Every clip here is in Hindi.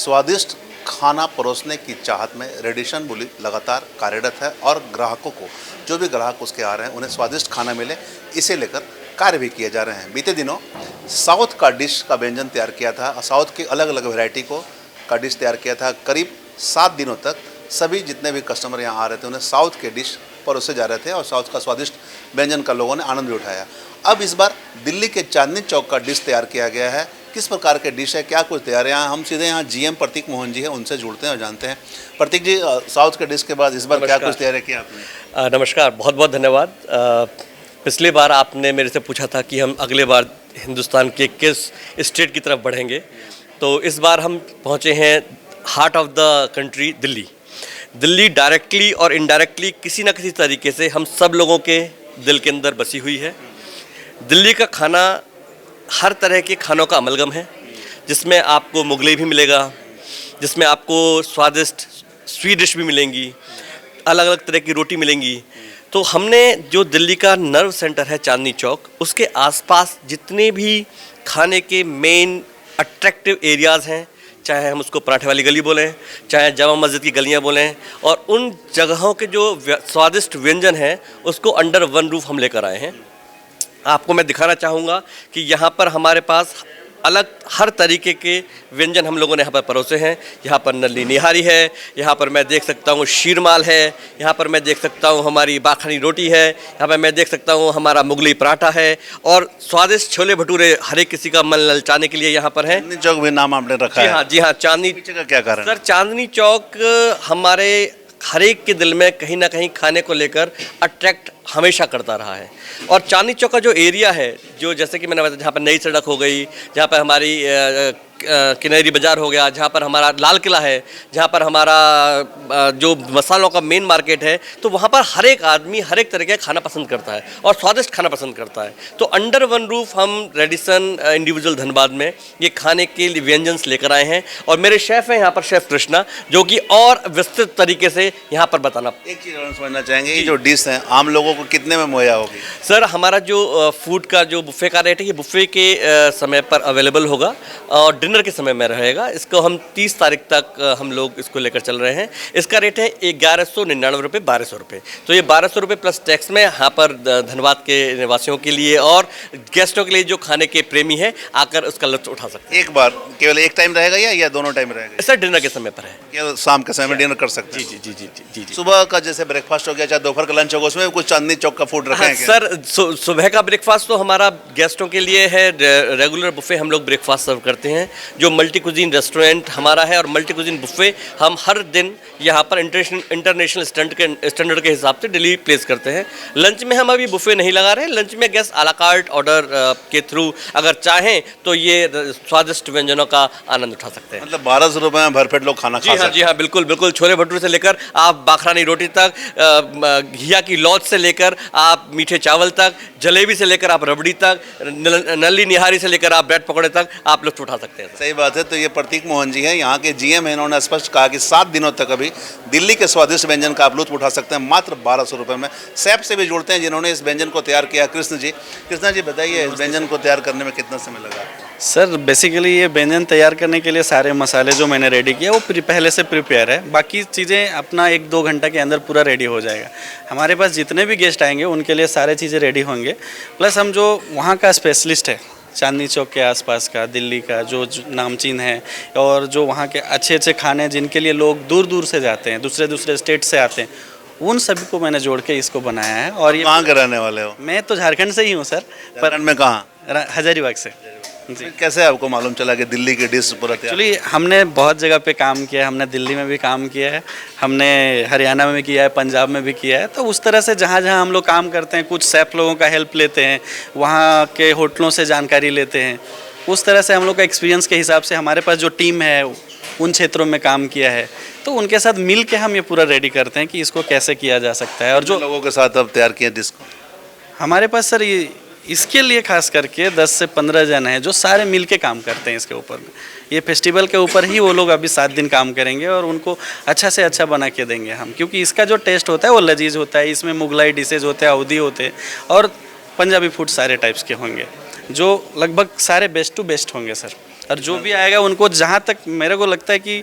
स्वादिष्ट खाना परोसने की चाहत में रेडिसन बुली लगातार कार्यरत है और ग्राहकों को, जो भी ग्राहक उसके आ रहे हैं, उन्हें स्वादिष्ट खाना मिले, इसे लेकर कार्य भी किए जा रहे हैं। बीते दिनों साउथ का डिश का व्यंजन तैयार किया था, साउथ की अलग अलग वैरायटी का डिश तैयार किया था। करीब 7 दिनों तक सभी जितने भी कस्टमर यहाँ आ रहे थे उन्हें साउथ के डिश परोसे जा रहे थे और साउथ का स्वादिष्ट व्यंजन का लोगों ने आनंद भी उठाया। अब इस बार दिल्ली के चांदनी चौक का डिश तैयार किया गया है। किस प्रकार के डिश है, क्या कुछ तैयार है, यहाँ हम सीधे यहाँ जीएम प्रतीक मोहन जी हैं, उनसे जुड़ते हैं और जानते हैं। प्रतीक जी, साउथ के डिश के बाद इस बार क्या कुछ तैयार किया आपने? नमस्कार, बहुत बहुत धन्यवाद। पिछली बार आपने मेरे से पूछा था कि हम अगले बार हिंदुस्तान के किस स्टेट की तरफ बढ़ेंगे, तो इस बार हम पहुँचे हैं heart of the country Delhi. Delhi directly और इनडायरेक्टली किसी न किसी तरीके से हम सब लोगों के दिल के अंदर बसी हुई है। दिल्ली का खाना हर तरह के खानों का अमलगम है, जिसमें आपको मुगलई भी मिलेगा, जिसमें आपको स्वादिष्ट स्वीट डिश भी मिलेंगी, अलग अलग तरह की रोटी मिलेंगी। तो हमने जो दिल्ली का नर्व सेंटर है चांदनी चौक, उसके आसपास जितने भी खाने के मेन अट्रैक्टिव एरियाज़ हैं, चाहे हम उसको पराठे वाली गली बोलें, चाहे जामा मस्जिद की गलियां बोलें, और उन जगहों के जो स्वादिष्ट व्यंजन हैं उसको अंडर वन रूफ हम लेकर आए हैं। आपको मैं दिखाना चाहूँगा कि यहाँ पर हमारे पास अलग हर तरीके के व्यंजन हम लोगों ने यहाँ पर परोसे हैं। यहाँ पर नल्ली निहारी है, यहाँ पर मैं देख सकता हूँ शीरमाल है, यहाँ पर मैं देख सकता हूँ हमारी बाखनी रोटी है, यहाँ पर मैं देख सकता हूँ हमारा मुगलई पराठा है, और स्वादिष्ट छोले भटूरे हर एक किसी का मन ललचाने के लिए यहाँ पर है। चांदनी चौक भी नाम आपने रखा है? जी हाँ, चांदनी का क्या कारण? सर, चांदनी चौक हमारे हर एक के दिल में कहीं ना कहीं खाने को लेकर अट्रैक्ट हमेशा करता रहा है। और चांदनी चौक का जो एरिया है, जो जैसे कि मैंने बताया, जहाँ पर नई सड़क हो गई, जहाँ पर हमारी किनरी बाज़ार हो गया, जहाँ पर हमारा लाल किला है, जहाँ पर हमारा जो मसालों का मेन मार्केट है, तो वहाँ पर हर एक आदमी हर एक तरह का खाना पसंद करता है और स्वादिष्ट खाना पसंद करता है। तो अंडर वन रूफ हम रेडिसन इंडिविजुअल धनबाद में ये खाने के लिए व्यंजन्स लेकर आए हैं, और मेरे शेफ़ हैं यहाँ पर शेफ़ कृष्णा, जो कि और विस्तृत तरीके से यहाँ पर बताना। एक चीज़ और समझना चाहेंगे, ये जो डिश है आम लोगों को कितने में मुहैया होगी? सर, हमारा जो फूड का जो बुफ़े का रेट है, ये बुफ़े के समय पर अवेलेबल होगा और डिनर के समय में रहेगा। इसको हम 30 तारीख तक हम लोग इसको लेकर चल रहे हैं। इसका रेट है 1199 रुपये, 1200 रुपये। तो ये 1200 रुपये प्लस टैक्स में यहाँ पर धनबाद के निवासियों के लिए और गेस्टों के लिए जो खाने के प्रेमी हैं आकर उसका लुत्फ उठा सकते हैं। एक बार केवल एक टाइम रहेगा या दोनों टाइम रहेगा? सर, डिनर के समय पर है, केवल शाम के समय में डिनर कर सकते हैं? जी जी जी जी जी। सुबह का जैसे ब्रेकफास्ट हो गया, चाहे दोपहर का लंच होगा, उसमें कुछ चांदनी चौक का फूड रखा है क्या? सर, सुबह का ब्रेकफास्ट तो हमारा गेस्टों के लिए है। रेगुलर बुफे हम लोग ब्रेकफास्ट सर्व करते हैं, जो मल्टी कुजीन रेस्टोरेंट हमारा है, और मल्टी कुजीन बुफे हम हर दिन यहाँ पर इंटरनेशनल स्टैंडर्ड के हिसाब से डेली प्लेस करते हैं। लंच में हम अभी बुफे नहीं लगा रहे हैं। लंच में गेस्ट आ ला कार्ट ऑर्डर के थ्रू अगर चाहें तो ये स्वादिष्ट व्यंजनों का आनंद उठा सकते हैं। मतलब 1200 रुपये में भरपेट लोग खाना खा सकते हैं? जी हाँ, बिल्कुल बिल्कुल। छोले भटूरे से लेकर आप बाखरानी रोटी तक, घिया की लौज से लेकर आप मीठे चावल तक, जलेबी से लेकर आप रबड़ी तक, नली निहारी से लेकर आप ब्रेड पकौड़े तक आप लुत्फ उठा सकते हैं। सही बात है। तो ये प्रतीक मोहन जी हैं, यहाँ के जीएम हैं। इन्होंने स्पष्ट कहा कि 7 दिनों तक अभी दिल्ली के स्वादिष्ट व्यंजन का आप लुत्फ उठा सकते हैं मात्र 1200 रुपये में। सैफ से भी जुड़ते हैं जिन्होंने इस व्यंजन को तैयार किया, कृष्ण जी। कृष्णा जी, बताइए इस व्यंजन को तैयार करने में कितना समय लगा? सर, बेसिकली ये व्यंजन तैयार करने के लिए सारे मसाले जो मैंने रेडी किया वो पहले से प्रिपेयर है। बाकी चीज़ें अपना 1-2 घंटा के अंदर पूरा रेडी हो जाएगा। हमारे पास जितने भी गेस्ट आएंगे उनके लिए सारे चीज़ें रेडी होंगे। प्लस हम जो वहाँ का स्पेशलिस्ट है चांदनी चौक के आसपास का, दिल्ली का जो नामचीन है, और जो वहाँ के अच्छे अच्छे खाने जिनके लिए लोग दूर दूर से जाते हैं, दूसरे स्टेट से आते हैं, उन सभी को मैंने जोड़ के इसको बनाया है। और ये कहाँ के रहने वाले हो? मैं तो झारखंड से ही हूँ सर। झारखंड में कहाँ? हजारीबाग से। कैसे आपको मालूम चला कि दिल्ली की डिश पूरा तैयार? एक्चुअली हमने बहुत जगह पे काम किया है। हमने दिल्ली में भी काम किया है, हमने हरियाणा में भी किया है, पंजाब में भी किया है। तो उस तरह से जहाँ जहाँ हम लोग काम करते हैं, कुछ शेफ लोगों का हेल्प लेते हैं, वहाँ के होटलों से जानकारी लेते हैं। उस तरह से हम लोग का एक्सपीरियंस के हिसाब से हमारे पास जो टीम है उन क्षेत्रों में काम किया है, तो उनके साथ मिल के हम ये पूरा रेडी करते हैं कि इसको कैसे किया जा सकता है। और जो लोगों के साथ अब तैयार किया डिश को, हमारे पास सर ये इसके लिए खास करके 10 से 15 जन हैं जो सारे मिल के काम करते हैं इसके ऊपर में। ये फेस्टिवल के ऊपर ही वो लोग अभी 7 दिन काम करेंगे और उनको अच्छा से अच्छा बना के देंगे हम, क्योंकि इसका जो टेस्ट होता है वो लजीज होता है। इसमें मुगलाई डिशेज होते हैं, अवधी होते हैं, और पंजाबी फूड सारे टाइप्स के होंगे, जो लगभग सारे बेस्ट टू बेस्ट होंगे सर। और जो भी आएगा उनको, जहाँ तक मेरे को लगता है कि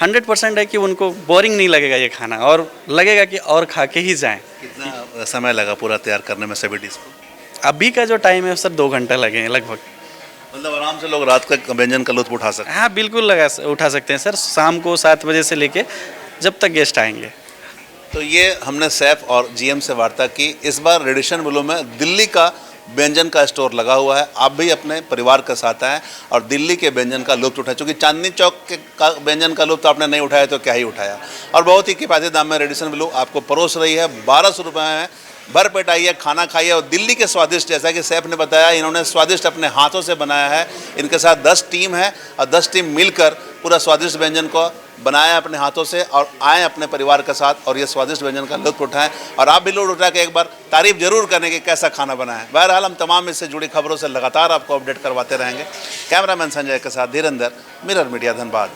100% है कि उनको बोरिंग नहीं लगेगा ये खाना, और लगेगा कि और खा के ही जाएं। कितना समय लगा पूरा तैयार करने में सभी डिश को? अभी का जो टाइम है सर 2 घंटे लगे हैं लगभग। मतलब आराम से लोग रात का व्यंजन का लुत्फ उठा सकते हैं। हाँ बिल्कुल उठा सकते हैं सर, शाम को 7 बजे से लेके जब तक गेस्ट आएंगे। तो ये हमने सैफ और जीएम से वार्ता की। इस बार रेडिशन ब्लू में दिल्ली का व्यंजन का स्टोर लगा हुआ है। आप भी अपने परिवार के साथ आएँ और दिल्ली के व्यंजन का लुत्फ उठाएं, क्योंकि चांदनी चौक के का व्यंजन का लुत्फ आपने नहीं उठाया तो क्या ही उठाया। और बहुत ही किफ़ायती दाम में रेडिशन ब्लू आपको परोस रही है। 1200 रुपये में भर पेट आइए, खाना खाइए और दिल्ली के स्वादिष्ट, जैसा कि सैफ ने बताया, इन्होंने स्वादिष्ट अपने हाथों से बनाया है। इनके साथ 10 टीम है और 10 टीम मिलकर पूरा स्वादिष्ट व्यंजन को बनाया अपने हाथों से, और आएँ अपने परिवार के साथ और ये स्वादिष्ट व्यंजन का लुत्फ उठाएं। और आप भी लुत्फ उठा के एक बार तारीफ जरूर करें कि कैसा खाना बना है। बहरहाल हम तमाम इससे जुड़ी खबरों से लगातार आपको अपडेट करवाते रहेंगे। कैमरामैन संजय के साथ धीरेंद्र, मिरर मीडिया, धनबाद।